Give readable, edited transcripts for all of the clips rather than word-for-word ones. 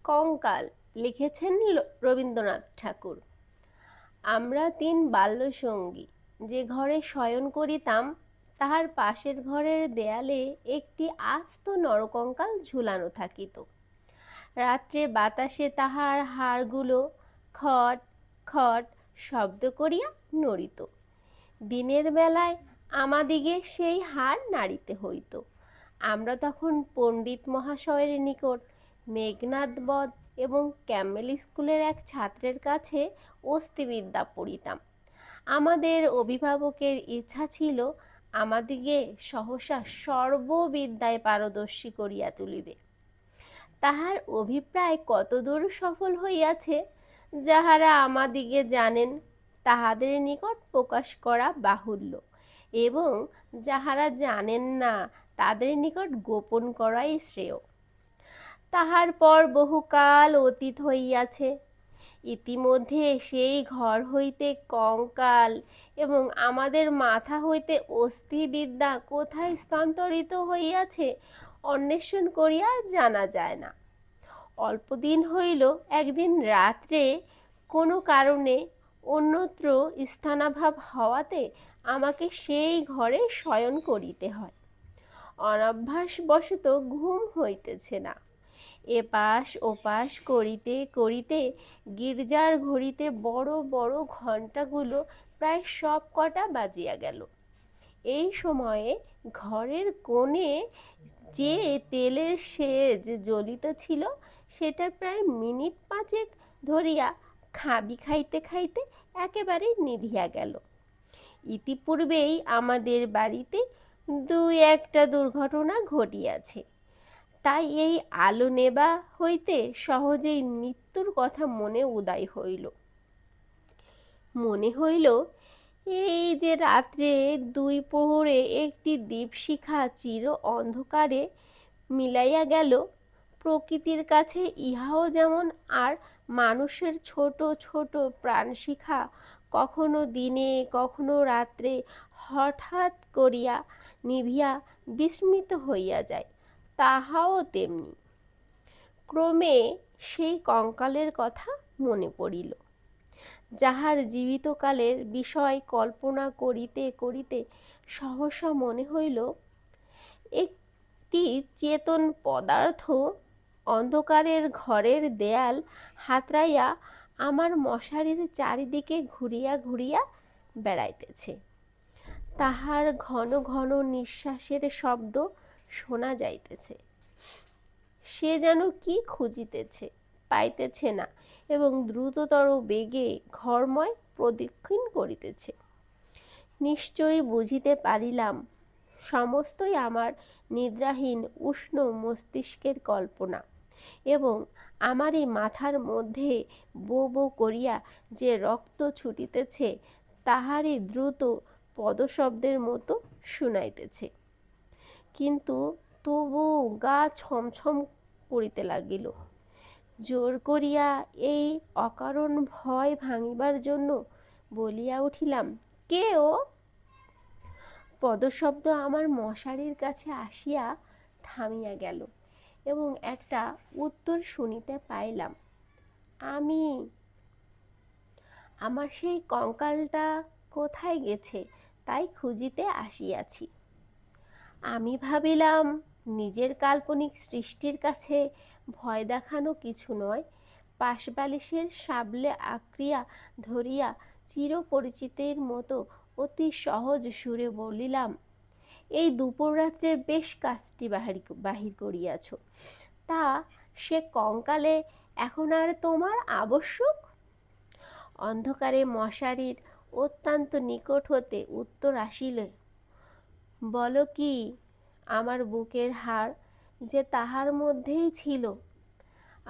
কঙ্কাল লিখেছেন রবীন্দ্রনাথ ঠাকুর। আমরা তিন বাল্যসঙ্গী যে ঘরে শয়ন করিতাম, তাহার পাশের ঘরের দেয়ালে একটি আস্ত নরকঙ্কাল ঝুলানো থাকিত। রাত্রে বাতাসে তাহার হাড়গুলো খট খট শব্দ করিয়া নড়িত। দিনের বেলায় আমাদিগে সেই হাড় নাড়িতে হইত। আমরা তখন পণ্ডিত মহাশয়ের নিকট মেঘনাদ বধ এবং ক্যাম্বেল স্কুলের এক ছাত্রের কাছে অস্থিবিদ্যা পড়িতাম। আমাদের অভিভাবকের ইচ্ছা ছিল আমাদিগে সহসা সর্ববিদ্যায় পারদর্শী করিয়া তুলিবে। তাহার অভিপ্রায় কতদূর সফল হইয়াছে, যাহারা আমাদিগে জানেন তাহাদের নিকট প্রকাশ করা বাহুল্য, এবং যাহারা জানেন না তাদের নিকট গোপন করাই শ্রেয়। তাহার পর বহুকাল অতীত হইয়াছে। ইতিমধ্যে সেই ঘর হইতে কঙ্কাল এবং আমাদের মাথা হইতে অস্থিবিদ্যা কোথায় স্থানান্তরিত হইয়াছে অন্বেষণ করিয়া জানা যায় না। অল্পদিন হইল একদিন রাত্রে কোনো কারণে অন্যত্র স্থানাভাব হওয়াতে আমাকে সেই ঘরে শয়ন করিতে হয়। অনভ্যাসবশত ঘুম হইতেছে না। এপাশ ওপাশ করিতে করিতে গির্জার ঘড়িতে বড় বড় ঘণ্টাগুলো প্রায় সব কটা বাজিয়া গেল। এই সময়ে ঘরের কোণে যে তেলের সেজ জ্বলিত ছিল, সেটা প্রায় মিনিট পাঁচেক ধরিয়া খাবি খাইতে খাইতে একেবারে নিভিয়া গেল। ইতিপূর্বেই আমাদের বাড়িতে দুই একটা দুর্ঘটনা ঘটিয়াছে, তাই এই আলো নেবা হইতে সহজেই মৃত্যুর কথা মনে উদয় হইল। মনে হইল এই যে রাত্রে দুই প্রহরে একটি দীপশিখা চির অন্ধকারে মিলাইয়া গেল, প্রকৃতির কাছে ইহাও যেমন আর মানুষের ছোট ছোট প্রাণশিখা কখনো দিনে কখনো রাত্রে হঠাৎ করিয়া নিভিয়া বিস্মৃত হইয়া যায়, তাহাও তেমনি। ক্রমে সেই কঙ্কালের কথা মনে পড়িল, যাহার জীবিতকালের বিষয় কল্পনা করিতে করিতে সহসা মনে হইল একটি চেতন পদার্থ অন্ধকারের ঘরের দেয়াল হাতড়াইয়া আমার মশারির চারিদিকে ঘুরিয়া ঘুরিয়া বেড়াইতেছে। তাহার ঘন ঘন নিঃশ্বাসের শব্দ শোনা যাইতেছে। সে যেন কি খুঁজিতেছে, পাইতেছে না, এবং দ্রুততর বেগে ঘরময় প্রদক্ষিণ করিতেছে। নিশ্চয়ই বুঝিতে পারিলাম সমস্তই আমার নিদ্রাহীন উষ্ণ মস্তিষ্কের কল্পনা, এবং আমার এই মাথার মধ্যে বো বো করিয়া যে রক্ত ছুটিতেছে তাহারই দ্রুত পদশব্দের মতো শুনাইতেছে। কিন্তু তবু গা ছমছম করিতে লাগিল। জোর করিয়া এই অকারণ ভয় ভাঙিবার জন্য বলিয়া উঠিলাম, কে ও? পদশব্দ আমার মশারির কাছে আসিয়া থামিয়া গেল, এবং একটা উত্তর শুনিতে পাইলাম, আমি। আমার সেই কঙ্কালটা কোথায় গেছে তাই খুঁজিতে আসিয়াছি। আমি ভাবিলাম নিজের কাল্পনিক সৃষ্টির কাছে ভয় দেখানো কিছু নয়। পাশবালিশের সাবলে আঁকড়িয়া ধরিয়া চিরপরিচিতের মতো অতি সহজ সুরে বলিলাম, এই দুপুর রাত্রে বেশ কাজটি বাহির করিয়াছ, তা সে কঙ্কালে এখন আর তোমার আবশ্যক? অন্ধকারে মশারির অত্যন্ত নিকট হতে উত্তর আসিল, বলো কি? আমার বুকের হাড় যে তাহার মধ্যেই ছিল,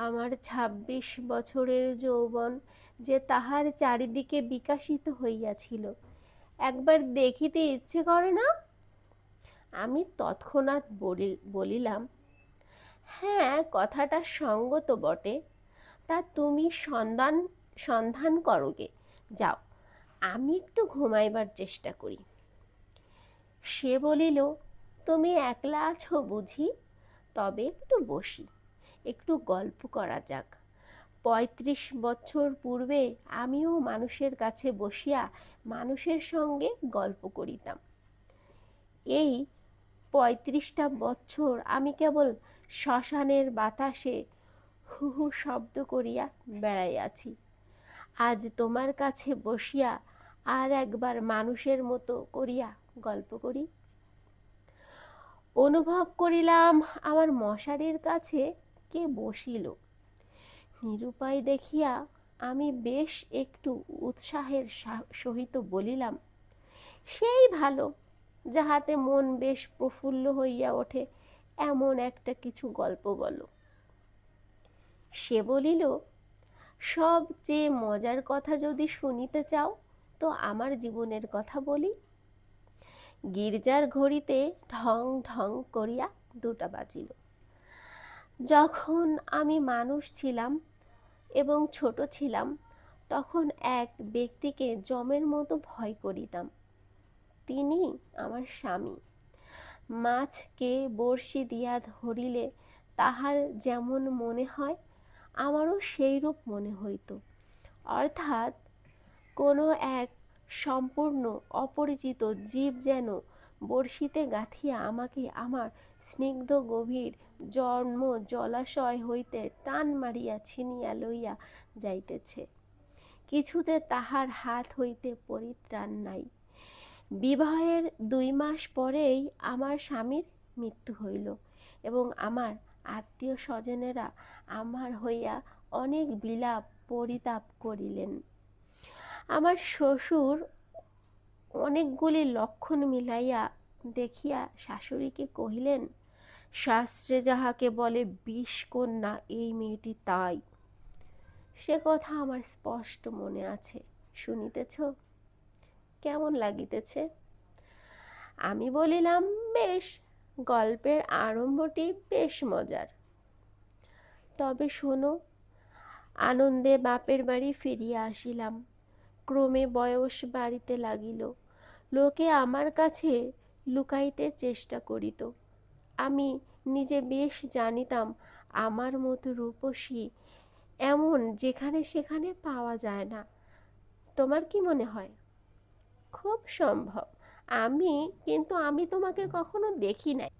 আমার ২৬ বছরের যৌবন যে তাহার চারিদিকে বিকাশিত হইয়াছিল, একবার দেখিতে ইচ্ছে করে না? আমি তৎক্ষণাৎ বলিলাম, হ্যাঁ, কথাটা সঙ্গত বটে, তা তুমি সন্ধান করোগে, যাও, আমি একটু ঘুমাইবার চেষ্টা করি। সে বলিল, তুমি একলা আছো বুঝি? তবে একটু বসি, একটু গল্প করা যাক। ৩৫ বছর পূর্বে আমিও মানুষের কাছে বসিয়া মানুষের সঙ্গে গল্প করিতাম। এই ৩৫টা বছর আমি কেবল শ্মশানের বাতাসে হু হু শব্দ করিয়া বেড়াইয়াছি। আজ তোমার কাছে বসিয়া আর একবার মানুষের মতো করিয়া গল্প করি। অনুভব করিলাম আমার মশারির কাছে কে বসিল। নিরুপায় দেখিয়া আমি বেশ একটু উৎসাহের সহিত বলিলাম, সেই ভালো, যাহাতে মন বেশ প্রফুল্ল হইয়া ওঠে এমন একটা কিছু গল্প বলো। সে বলিল, সবচেয়ে মজার কথা যদি শুনিতে চাও তো আমার জীবনের কথা বলি। গির্জার ঘড়িতে ঢং ঢং করিয়া 2টা বাজিল। যখন আমি মানুষ ছিলাম এবং ছোট ছিলাম তখন এক ব্যক্তিকে যমের মতো ভয় করিতাম। তিনি আমার স্বামী। মাছকে বড়শি দিয়া ধরিলে তাহার যেমন মনে হয় আমারও সেইরূপ মনে হইত। অর্থাৎ কোনো এক সম্পূর্ণ অপরিচিত জীব যেন বড়শিতে গাঁথিয়া আমাকে আমার স্নিগ্ধ গভীর জন্ম জলাশয় হইতে টান মারিয়া ছিনিয়া লইয়া যাইতেছে। কিছুতে তাহার হাত হইতে পরিত্রাণ নাই। বিবাহের 2 মাস পরেই আমার স্বামীর মৃত্যু হইল এবং আমার আত্মীয় স্বজনেরা আমার হইয়া অনেক বিলাপ পরিতাপ করিলেন। আমার শ্বশুর অনেকগুলি লক্ষণ মিলাইয়া দেখিয়া শাশুড়িকে কহিলেন, শাস্ত্রে যাহাকে বলে বিষকন্যা এই মেয়েটি তাই। সে কথা আমার স্পষ্ট মনে আছে। শুনিতেছ? কেমন লাগিতেছে? আমি বলিলাম, বেশ, গল্পের আরম্ভটি বেশ মজার। তবে শোনো। আনন্দে বাপের বাড়ি ফিরিয়া আসিলাম। ক্রমে বয়স বাড়িতে লাগিল। লোকে আমার কাছে লুকাইতে চেষ্টা করিত। আমি নিজে বেশ জানিতাম আমার মতো রূপসী এমন যেখানে সেখানে পাওয়া যায় না। তোমার কি মনে হয়? খুব সম্ভব। কিন্তু আমি তোমাকে কখনো দেখি নাই।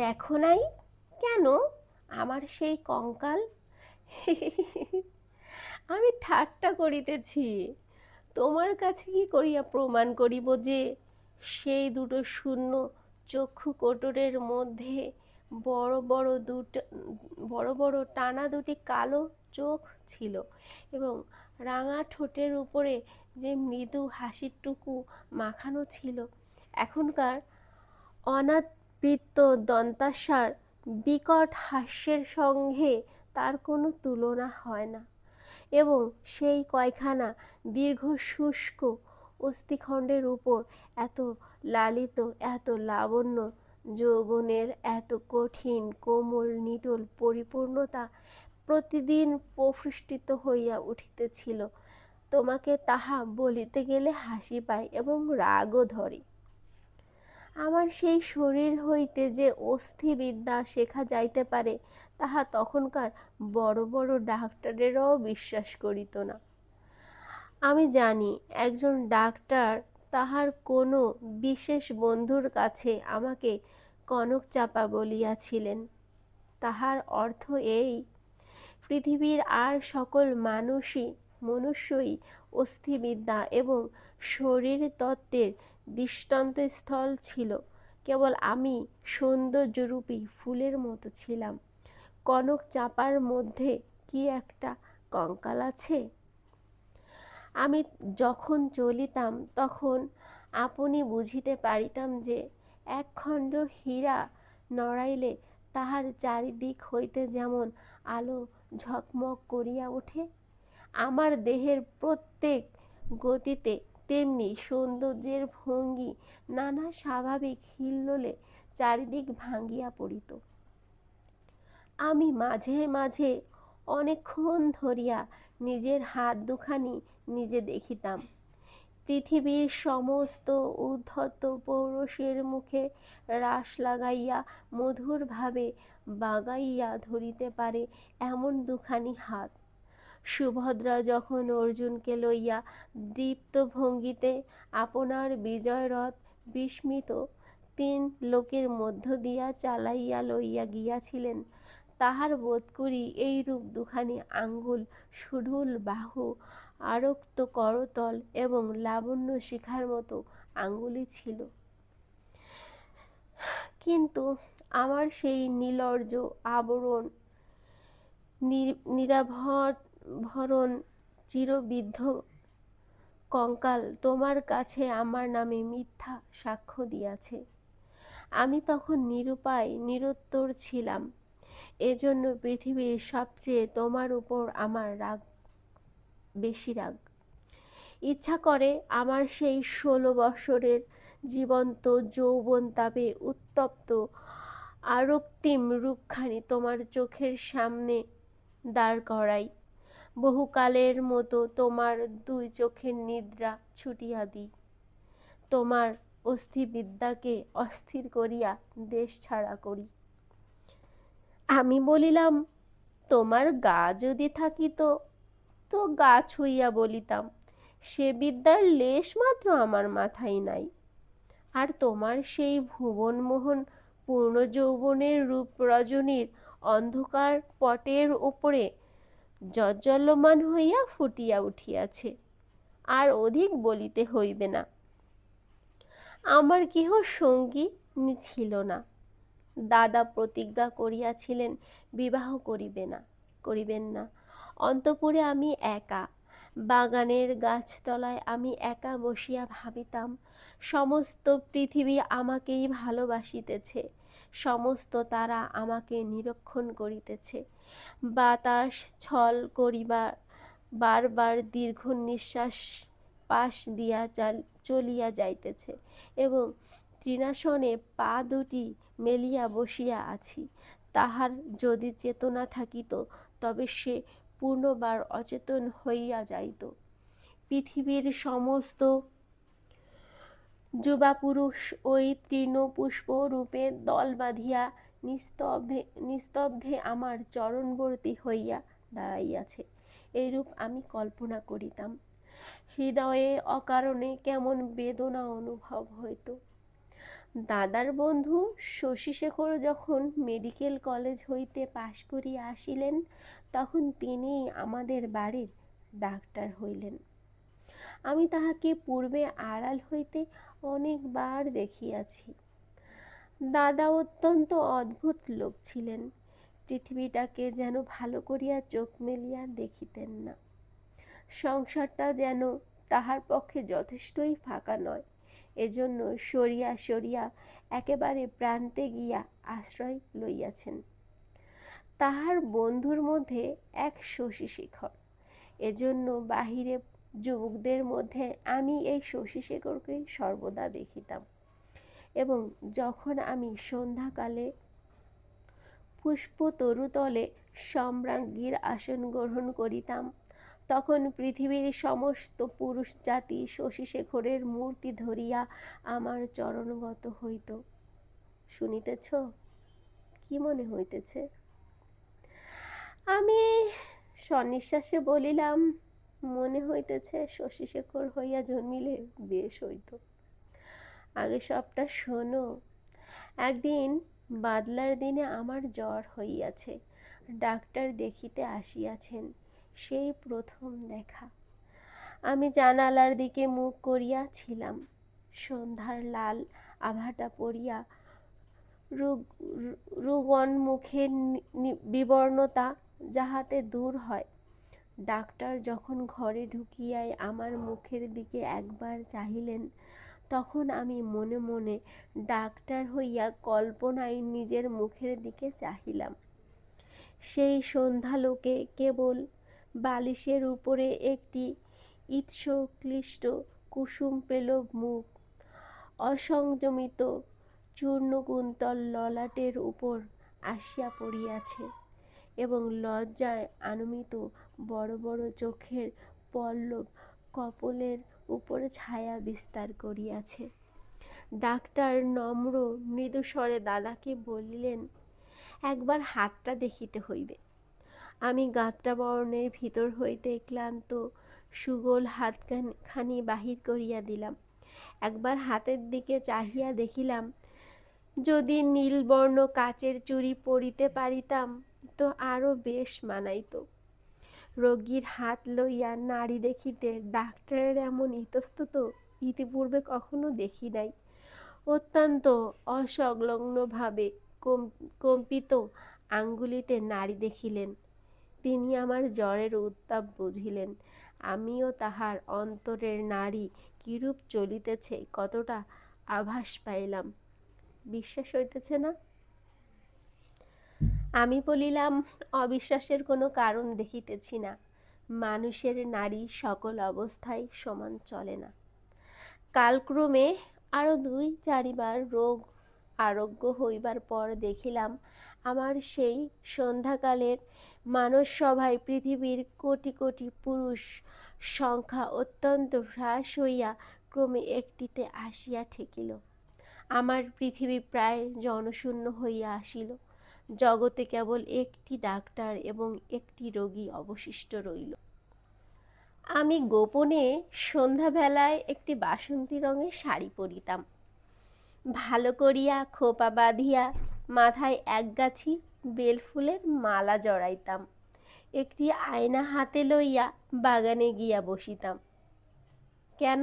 দেখো নাই? কেন? আমার সেই কঙ্কাল। আমি ঠাট্টা করিতেছি। তোমার কাছে কি করিয়া প্রমাণ করিব যে সেই 2টো শূন্য চক্ষু কোটরের মধ্যে বড় বড় টানা 2টি কালো চোখ ছিল এবং রাঙা ঠোঁটের উপরে যে মৃদু হাসিটুকু মাখানো ছিল। এখনকার অনাবৃত দন্তাসার বিকট হাস্যের সঙ্গে তার কোনো তুলনা হয় না এবং সেই কয়খানা দীর্ঘ শুষ্ক অস্থিখণ্ডের উপর এত লালিত, এত লাবণ্য, যৌবনের এত কঠিন কোমল নিটোল পরিপূর্ণতা প্রতিদিন প্রফুষ্টিত হইয়া উঠিতেছিল। তোমাকে তাহা বলিতে গেলে হাসি পায় এবং রাগও ধরে। আমার সেই শরীর হইতে যে অস্থিবিদ্যা শেখা যাইতে পারে তাহা তখনকার বড় বড় ডাক্তারেরাও বিশ্বাস করিত না। আমি জানি একজন ডাক্তার তাহার কোনো বিশেষ বন্ধুর কাছে আমাকে কনকচাপা বলিয়াছিলেন। তাহার অর্থ এই, পৃথিবীর আর সকল মনুষ্যই অস্থিবিদ্যা এবং শরীরতত্ত্বের দৃষ্টান্তস্থল ছিল। কেবল আমি সৌন্দর্যরূপী ফুলের মতো ছিলাম। কনক চাপার মধ্যে কি একটা কঙ্কাল আছে? আমি যখন চলিতাম তখন আপনি বুঝিতে পারিতাম যে একখণ্ড হীরা নড়াইলে তাহার চারিদিক হইতে যেমন আলো ঝকমক করিয়া ওঠে, আমার দেহের প্রত্যেক গতিতে তেমনি সৌন্দর্যের ভঙ্গি নানা স্বাভাবিক হিল্লোলে চারিদিক ভাঙ্গিয়া পড়িত। আমি মাঝে মাঝে অনেকক্ষণ ধরিয়া নিজের হাত দুখানি নিজে দেখিতাম। পৃথিবীর সমস্ত উদ্ধত পৌরুষের মুখে রাশ লাগাইয়া মধুরভাবে বাগাইয়া ধরিতে পারে এমন দুখানি হাত। সুভদ্রা যখন অর্জুনকে লইয়া দীপ্ত ভঙ্গিতে আপনার বিজয়রথ বিস্মিত 3 লোকের মধ্য দিয়া চালাইয়া লইয়া গিয়াছিলেন, তাহার বোধ করি এইরূপ দুখানি আঙ্গুল, সুঢল বাহু, আরক্ত করতল এবং লাবণ্য শিখার মতো আঙ্গুলি ছিল। কিন্তু আমার সেই নির্লজ্জ আবরণ নিরাভরণ চিরবিদ্ধ কঙ্কাল তোমার কাছে আমার নামে মিথ্যা সাক্ষ্য দিয়াছে। আমি তখন নিরুপায় নিরুত্তর ছিলাম। এজন্য পৃথিবীর সবচেয়ে তোমার উপর আমার রাগ, বেশি রাগ। ইচ্ছা করে আমার সেই 16 বৎসরের জীবন্ত যৌবন তাপে উত্তপ্ত আরক্তিম রূপখানি তোমার চোখের সামনে দাঁড় করাই, বহুকালের মতো তোমার 2 চোখের নিদ্রা ছুটিয়া দিই, তোমার অস্থিবিদ্যাকে অস্থির করিয়া দেশ ছাড়া করি। আমি বলিলাম, তোমার গা যদি থাকিত তো গা ছুঁইয়া বলিতাম, সে বিদ্যার লেশ মাত্র আমার মাথায় নাই। আর তোমার সেই ভুবনমোহন পূর্ণ যৌবনের রূপ রজনীর অন্ধকার পটের উপরে জ্বলজ্বলমান হইয়া ফুটিয়া উঠিয়াছে, আর অধিক বলিতে হইবে না। আমার কেহ সঙ্গী ছিল না। দাদা প্রতিজ্ঞা করিয়াছিলেন বিবাহ করিবেন না। অন্তঃপুরে আমি একা, বাগানের গাছতলায় আমি একা বসিয়া ভাবিতাম, সমস্ত পৃথিবী আমাকেই ভালোবাসিতেছে, সমস্ত তারা আমাকে নিরীক্ষণ করিতেছে। বাতাস ছল করিবার বারবার দীর্ঘ নিঃশ্বাস পাশ দিয়া চলিয়া যাইতেছে, এবং তৃণাসনে পা দুটি মেলিয়া বসিয়া আছি। তাহার যদি চেতনা থাকিত তবে সে পূর্ণবার অচেতন হইয়া যাইত। পৃথিবীর সমস্ত যুবাপুরুষ ওই তৃণপুষ্প রূপে দল বাঁধিয়া নিস্তব্ধে আমার চরণবর্তী হইয়া দাঁড়াইয়াছে, এইরূপ আমি কল্পনা করিতাম। হৃদয়ে অকারণে কেমন বেদনা অনুভব হইত। দাদার বন্ধু শশীশেখর যখন মেডিকেল কলেজ হইতে পাশ করিয়া আসিলেন, তখন তিনিই আমাদের বাড়ির ডাক্তার হইলেন। আমি তাহাকে পূর্বে আড়াল হইতে অনেকবার দেখিয়াছি। দাদা অত্যন্ত অদ্ভুত লোক ছিলেন। পৃথিবীটাকে যেন ভালো করিয়া চোখ মেলিয়া দেখিতেন না। সংসারটা যেন তাহার পক্ষে যথেষ্টই ফাঁকা নয়, এজন্য সরিয়া সরিয়া একেবারে প্রান্তে গিয়া আশ্রয় লইয়াছেন। তাহার বন্ধুর মধ্যে এক শশীশেখর। এজন্য বাহিরে যুবকদের মধ্যে আমি এই শশীশেখরকেই সর্বদা দেখিতাম, এবং যখন আমি সন্ধ্যাকালে পুষ্পতরুতলে সম্রাজ্ঞীর আসন গ্রহণ করিতাম, তখন পৃথিবীর সমস্ত পুরুষ জাতি শশীশেখরের মূর্তি ধরিয়া আমার চরণগত হইত। শুনিতেছ? কি মনে হইতেছে? আমি সনিশ্বাসে বলিলাম, মনে হইতেছে শশীশেখর হইয়া জন্মিলে বেশ হইত। আগে সবটা শোনো। একদিন বাদলার দিনে আমার জ্বর হইয়াছে, ডাক্তার দেখিতে আসিয়াছেন। সেই প্রথম দেখা। আমি জানালার দিকে মুখ করিয়া ছিলাম। সন্ধ্যার লাল আভাটা পড়িয়া রুগণ মুখের বিবর্ণতা যাহাতে দূর হয়। ডাক্তার যখন ঘরে ঢুকিয়াই আমার মুখের দিকে একবার চাহিলেন, তখন আমি মনে মনে ডাক্তার হইয়া কল্পনায় নিজের মুখের দিকে চাহিলাম। সেই সন্ধ্যালোকে কেবল বালিশের উপরে একটি ঈষৎক্লিষ্ট কুসুম পেলব মুখ, অসংযমিত চূর্ণকুন্তল ললাটের উপর আসিয়া পড়িয়াছে, এবং লজ্জায় আনমিত বড় বড় চোখের পল্লব কপোলের উপরে ছায়া বিস্তার করিয়াছে। ডাক্তার নম্র মৃদু স্বরে দাদাকে বলিলেন, একবার হাতটা দেখিতে হইবে। আমি গাত্রাবরণের ভিতর হইতে ক্লান্ত সুগোল হাতখানি বাহির করিয়া দিলাম। একবার হাতের দিকে চাহিয়া দেখিলাম, যদি নীলবর্ণ কাচের চুড়ি পরিতে পারিতাম তো আরও বেশ মানাইত। রোগীর হাত লইয়া নাড়ি দেখিতে ডাক্তারের এমন ইতস্তত ইতিপূর্বে কখনো দেখি নাই। অত্যন্ত অসংলগ্নভাবে কম্পিত আঙ্গুলিতে নাড়ি দেখিলেন। তিনি আমার জ্বরের উত্তাপ বুঝিলেন। আমিও তাহার অন্তরের নাড়ি কিরূপ চলিতেছে কতটা আভাস পাইলাম। বিশ্বাস হইতেছে না? আমি বলিলাম, অবিশ্বাসের কোনো কারণ দেখিতেছি না। মানুষের নাড়ি সকল অবস্থায় সমান চলে না। কালক্রমে আরও 2-4 বার রোগ আরোগ্য হইবার পর দেখিলাম, আমার সেই সন্ধ্যাকালের মানসসভায় পৃথিবীর কোটি কোটি পুরুষ সংখ্যা অত্যন্ত হ্রাস হইয়া ক্রমে একটিতে আসিয়া ঠেকিল। আমার পৃথিবী প্রায় জনশূন্য হইয়া আসিল। জগতে কেবল একটি ডাক্তার এবং একটি রোগী অবশিষ্ট রইল। আমি গোপনে সন্ধ্যাবেলায় একটি বাসন্তী রঙের শাড়ি পরিতাম। ভালো করিয়া খোপা বাঁধিয়া মাথায় একগাছি বেলফুলের মালা জড়াইতাম। একটি আয়না হাতে লইয়া বাগানে গিয়া বসিতাম। কেন?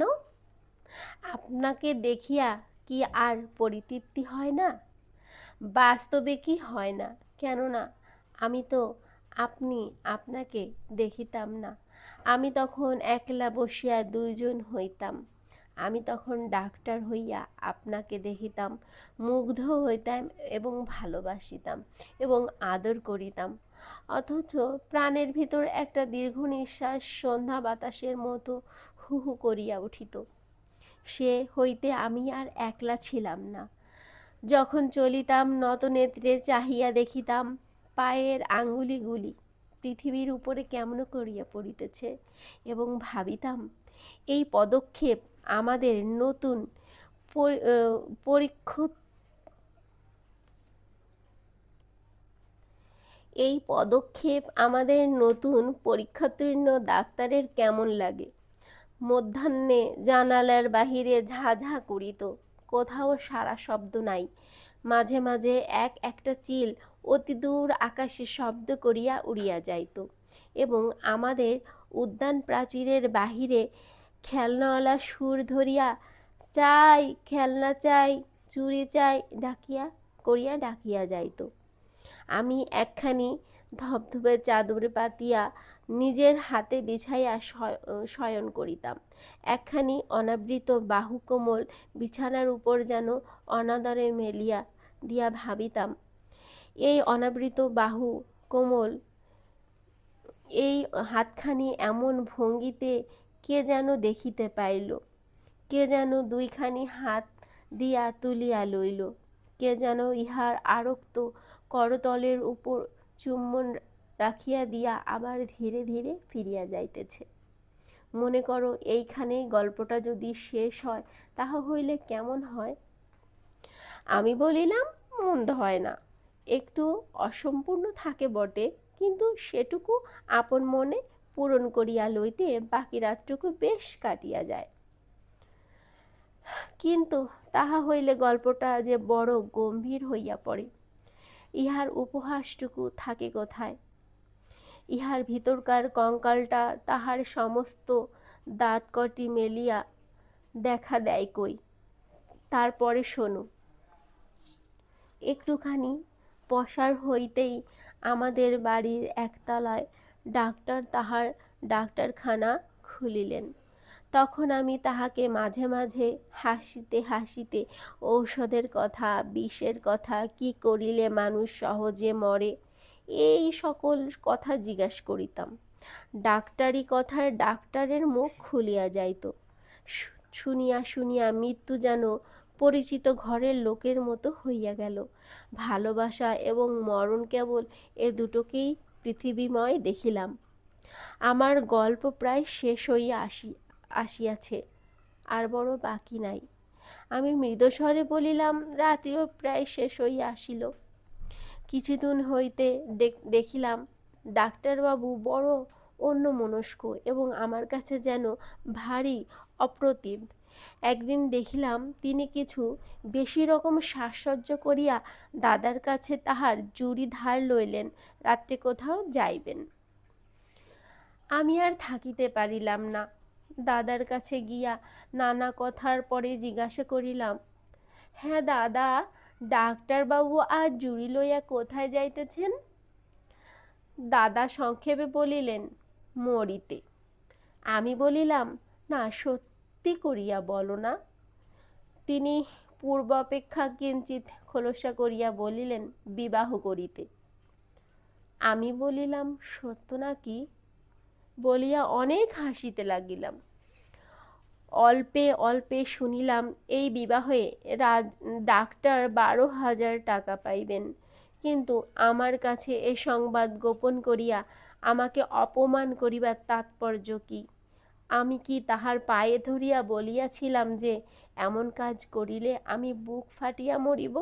আপনাকে দেখিয়া কি আর পরিতৃপ্তি হয় না? বাস্তবে কি হয় না? কেননা আমি তো আপনাকে দেখিতাম না। আমি তখন একলা বসিয়া 2 জন হইতাম। আমি তখন ডাক্তার হইয়া আপনাকে দেখিতাম, মুগ্ধ হইতাম এবং ভালোবাসিতাম এবং আদর করিতাম। অথচ প্রাণের ভিতর একটা দীর্ঘ নিঃশ্বাস সন্ধ্যা বাতাসের মতো হু হু করিয়া উঠিত। সে হইতে আমি আর একলা ছিলাম না। যখন চলিতাম নতনেত্রে চাহিয়া দেখিতাম পায়ের আঙ্গুলিগুলি পৃথিবীর উপরে কেমন করিয়া পড়িতেছে এবং ভাবিতাম, এই পদক্ষেপ আমাদের নতুন পরীক্ষোত্তীর্ণ ডাক্তারের কেমন লাগে। মধ্যাহ্নে জানালার বাহিরে ঝা ঝা করিত। কোথাও সারা শব্দ নাই। মাঝে মাঝে একটা চিল অতি দূর আকাশে শব্দ করিয়া উড়িয়া যাইত এবং আমাদের উদ্যান প্রাচীরের বাহিরে খেলনাওয়ালা সুর ধরিয়া চাই, খেলনা চাই, চুড়ি চাই ডাকিয়া যাইত। আমি একখানি ধবধবে চাদর পাতিয়া নিজের হাতে বিছাইয়া শয়ন করিতাম। একখানি অনাবৃত বাহু কোমল বিছানার উপর যেন অনাদরে মেলিয়া দিয়া ভাবিতাম, এই অনাবৃত বাহু কোমল এই হাতখানি এমন ভঙ্গিতে কে যেন দেখিতে পাইল, কে যেন 2খানি হাত দিয়া তুলিয়া লইল, কে যেন ইহার আরক্ত করতলের উপর চুম্বন রাখিয়া দিয়া আবার ধীরে ধীরে ফিরিয়া যাইতেছে। মনে করো, এইখানেই গল্পটা যদি শেষ হয় তাহা হইলে কেমন হয়? আমি বলিলাম, মন্দ হয় না। একটু অসম্পূর্ণ থাকে বটে, কিন্তু সেটুকু আপন মনে পূরণ করিয়া লইতে বাকি রাতটুকু বেশ কাটিয়া যায়। কিন্তু তাহা হইলে গল্পটা যে বড় গম্ভীর হইয়া পড়ে। ইহার উপহাসটুকু থাকে কোথায়? ইহার ভিতরকার কঙ্কালটা তাহার সমস্ত দাঁত কটি মেলিয়া দেখা দেয় কই? তারপরে শোনো। একটুখানি পসার হইতেই আমাদের বাড়ির একতলায় ডাক্তার তাহার ডাক্তারখানা খুলিলেন। তখন আমি তাহাকে মাঝে মাঝে হাসিতে হাসিতে ঔষধের কথা, বিষের কথা, কি করিলে মানুষ সহজে মরে, এই সকল কথা জিজ্ঞাসা করিতাম। ডাক্তারি কথায় ডাক্তারের মুখ খুলিয়া যাইত। শুনিয়া শুনিয়া মৃত্যু যেন পরিচিত ঘরের লোকের মতো হইয়া গেল। ভালোবাসা এবং মরণ কেবল এ দুটোকেই পৃথিবীময় দেখিলাম। আমার গল্প প্রায় শেষ হইয়া আসিয়াছে। আর বড় বাকি নাই। আমি মৃদস্বরে বলিলাম, রাত্রিও প্রায় শেষ হইয়া আসিল। কিছুদিন হইতে দেখিলাম ডাক্তারবাবু বড় অন্যমনস্ক এবং আমার কাছে যেন ভারী অপ্রতিভ। একদিন দেখিলাম তিনি কিছু বেশি রকম সাজসজ্জ করিয়া দাদার কাছে তাহার জুড়ি ধার লইলেন, রাত্রে কোথাও যাইবেন। আমি আর থাকিতে পারিলাম না। দাদার কাছে গিয়া নানা কথার পরে জিজ্ঞাসা করিলাম, হ্যাঁ দাদা, ডাক্তারবাবু আজ জুড়ি লইয়া কোথায় যাইতেছেন? দাদা সংক্ষেপে বলিলেন, মরিতে। আমি বলিলাম, না, সত্যি করিয়া বলো না। তিনি পূর্বাপেক্ষা কিঞ্চিৎ খোলসা করিয়া বলিলেন, বিবাহ করিতে। আমি বলিলাম, সত্য নাকি? বলিয়া অনেক হাসিতে লাগিলাম। অল্পে অল্পে শুনিলাম এই বিবাহে ডাক্তার 12,000 টাকা পাইবেন। কিন্তু আমার কাছে এ সংবাদ গোপন করিয়া আমাকে অপমান করিবার তাৎপর্য কি? আমি কি তাহার পায়ে ধরিয়া বলিয়াছিলাম যে এমন কাজ করিলে আমি বুক ফাটিয়া মরিব?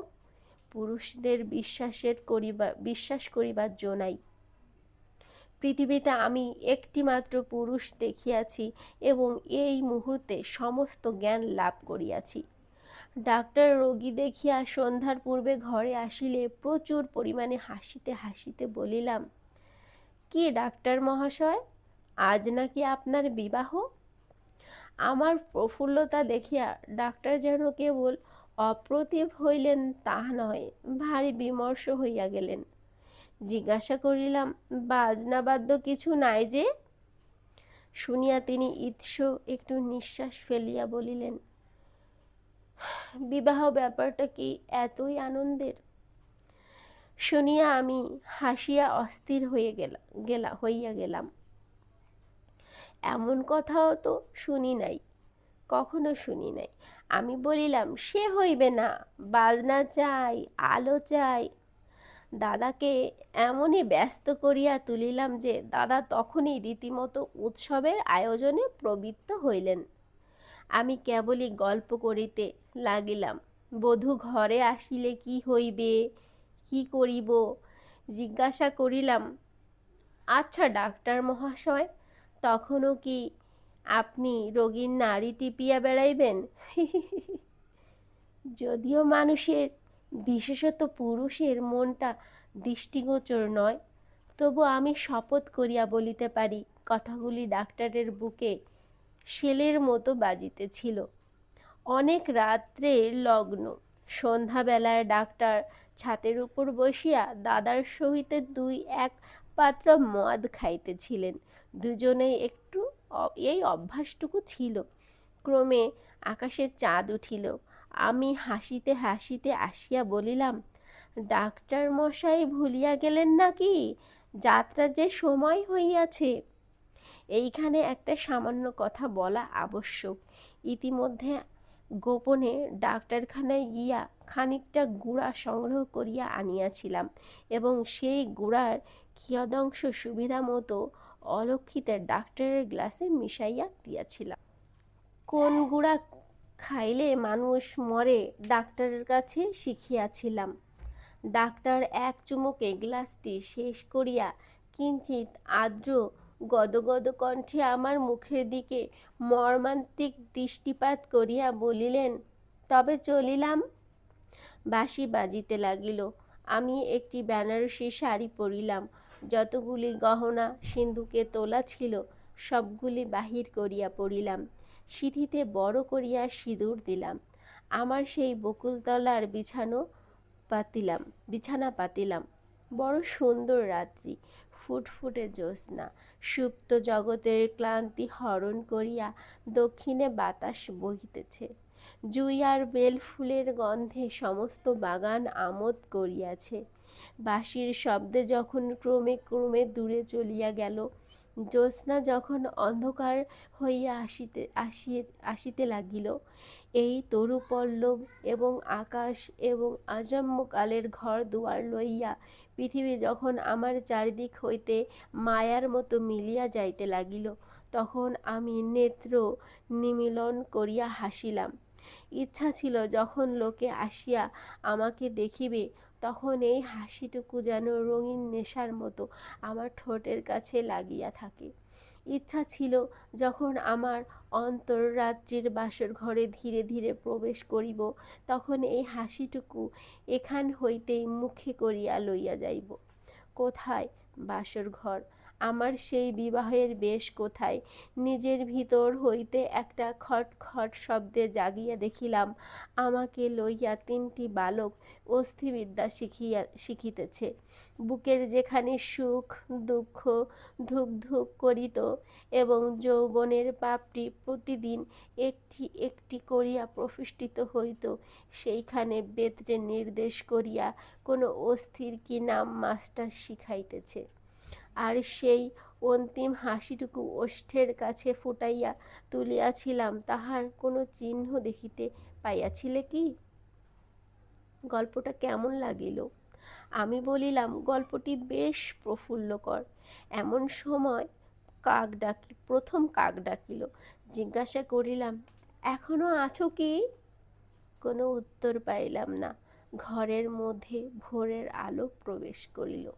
পুরুষদের বিশ্বাস করিবার জো নাই। পৃথিবীতে আমি একটিমাত্র পুরুষ দেখিয়াছি এবং এই মুহূর্তে সমস্ত জ্ঞান লাভ করিয়াছি। ডাক্তার রোগী দেখিয়া সন্ধ্যার পূর্বে ঘরে আসিলে প্রচুর পরিমাণে হাসিতে হাসিতে বলিলাম, কি ডাক্তার মহাশয়, আজ নাকি আপনার বিবাহ? আমার প্রফুল্লতা দেখিয়া ডাক্তার যেন কেবল অপ্রতিভ হইলেন তা নয়, ভারী বিমর্ষ হইয়া গেলেন। জিজ্ঞাসা করিলাম, বাজনা বাদ্য কিছু নাই যে? শুনিয়া তিনি ঈর্ষ একটু নিঃশ্বাস ফেলিয়া বলিলেন, বিবাহ ব্যাপারটা কি এতই আনন্দের? শুনিয়া আমি হাসিয়া অস্থির হইয়া গেলাম। এমন কথাও তো শুনি নাই, কখনো শুনি নাই। আমি বলিলাম, সে হইবে না, বাজনা চাই, আলো চাই। দাদাকে এমনই ব্যস্ত করিয়া তুলিলাম যে দাদা তখনই রীতিমতো উৎসবের আয়োজনে প্রবৃত্ত হইলেন। আমি কেবলই গল্প করিতে লাগিলাম। বধূ ঘরে আসিলে কি হইবে, কি করিব? জিজ্ঞাসা করিলাম, আচ্ছা ডাক্তার মহাশয়, তখনও কি আপনি রোগীর নাড়ি টিপিয়া বেড়াইবেন? যদিও মানুষের, বিশেষত পুরুষের মনটা দৃষ্টিগোচর নয়, তবু আমি শপথ করিয়া বলিতে পারি কথাগুলি ডাক্তারের বুকে শেলের মতো বাজিতেছিল। অনেক রাত্রের লগ্ন। সন্ধ্যাবেলায় ডাক্তার ছাতের উপর বসিয়া দাদার সহিত 2-1 পাত্র মদ খাইতেছিলেন। দুজনেই একটু এই অভ্যাসটুকু ছিল। ক্রমে আকাশে চাঁদ উঠিল। আমি হাসিতে হাসিতে আসিয়া বলিলাম, ডাক্তার মশাই ভুলিয়া গেলেন নাকি যাত্রা যে সময় হইয়াছে? এইখানে একটা সামান্য কথা বলা আবশ্যক। ইতিমধ্যে গোপনে ডাক্তারখানায় গিয়া খানিকটা গুড়া সংগ্রহ করিয়া আনিয়াছিলাম এবং সেই গুড়ার কিয়দংশ সুবিধা মতো অলক্ষিতে ডাক্তারের গ্লাসে মিশাইয়া দিয়াছিলাম। কোন গুড়া খাইলে মানুষ মরে ডাক্তারের কাছে শিখিয়াছিলাম। ডাক্তার এক চুমুকে গ্লাসটি শেষ করিয়া কিঞ্চিৎ আর্দ্র গদগদ কণ্ঠে আমার মুখের দিকে মর্মান্তিক দৃষ্টিপাত করিয়া বলিলেন, তবে চলিলাম। বাঁশি বাজিতে লাগিল। আমি একটি বেনারসি শাড়ি পরিলাম। যতগুলি গহনা সিন্ধুকে তোলা ছিল সবগুলি বাহির করিয়া পড়িলাম। সিঁথিতে বড় করিয়া সিঁদুর দিলাম। আমার সেই বকুলতলার বিছানা পাতিলাম। বড় সুন্দর রাত্রি, ফুটফুটে জ্যোৎস্না। সুপ্ত জগতের ক্লান্তি হরণ করিয়া দক্ষিণে বাতাস বহিতেছে। জুই আর বেল ফুলের গন্ধে সমস্ত বাগান আমোদ করিয়াছে। বাঁশির শব্দে যখন ক্রমে ক্রমে দূরে চলিয়া গেল, জ্যোৎস্না যখন অন্ধকার হইয়া আসিতে লাগিল, এই তরুপল্লব এবং আকাশ এবং আজন্মকালের ঘর দুয়ার লইয়া পৃথিবী যখন আমার চারিদিক হইতে মায়ার মতো মিলিয়া যাইতে লাগিল, তখন আমি নেত্র নিমীলন করিয়া হাসিলাম। ইচ্ছা ছিল যখন লোকে আসিয়া আমাকে দেখিবে, তখন এই হাসিটুকু যেন রঙিন নেশার মতো আমার ঠোঁটের কাছে লাগিয়া থাকে। ইচ্ছা ছিল যখন আমার অন্তররাত্রির বাসর ঘরে ধীরে ধীরে প্রবেশ করিব, তখন এই হাসিটুকু এখান হইতেই মুখে করিয়া লইয়া যাইব। কোথায় বাসর ঘর? আমার সেই বিবাহের বেশ কোথায়? নিজের ভিতর হইতে একটা খট খট শব্দে জাগিয়া দেখিলাম, আমাকে লইয়া তিনটি বালক অস্থিবিদ্যা শিখিতেছে। বুকের যেখানে সুখ দুঃখ ধুক ধুক করিত এবং যৌবনের পাপড়ি প্রতিদিন একটি একটি করিয়া প্রফুষ্টিত হইত, সেইখানে বেত্রে নির্দেশ করিয়া কোনো অস্থির কি নাম মাস্টার শিখাইতেছে। আর সেই অন্তিম হাসিটুকু ওষ্ঠের কাছে ফুটাইয়া তুলিয়াছিলাম, তাহার কোনো চিহ্ন দেখিতে পাইয়াছিলে কি? গল্পটা কেমন লাগিল? আমি বলিলাম, গল্পটি বেশ প্রফুল্লকর। এমন সময় প্রথম কাক ডাকিল। জিজ্ঞাসা করিলাম, এখনো আছো কি? কোনো উত্তর পাইলাম না। ঘরের মধ্যে ভোরের আলো প্রবেশ করিল।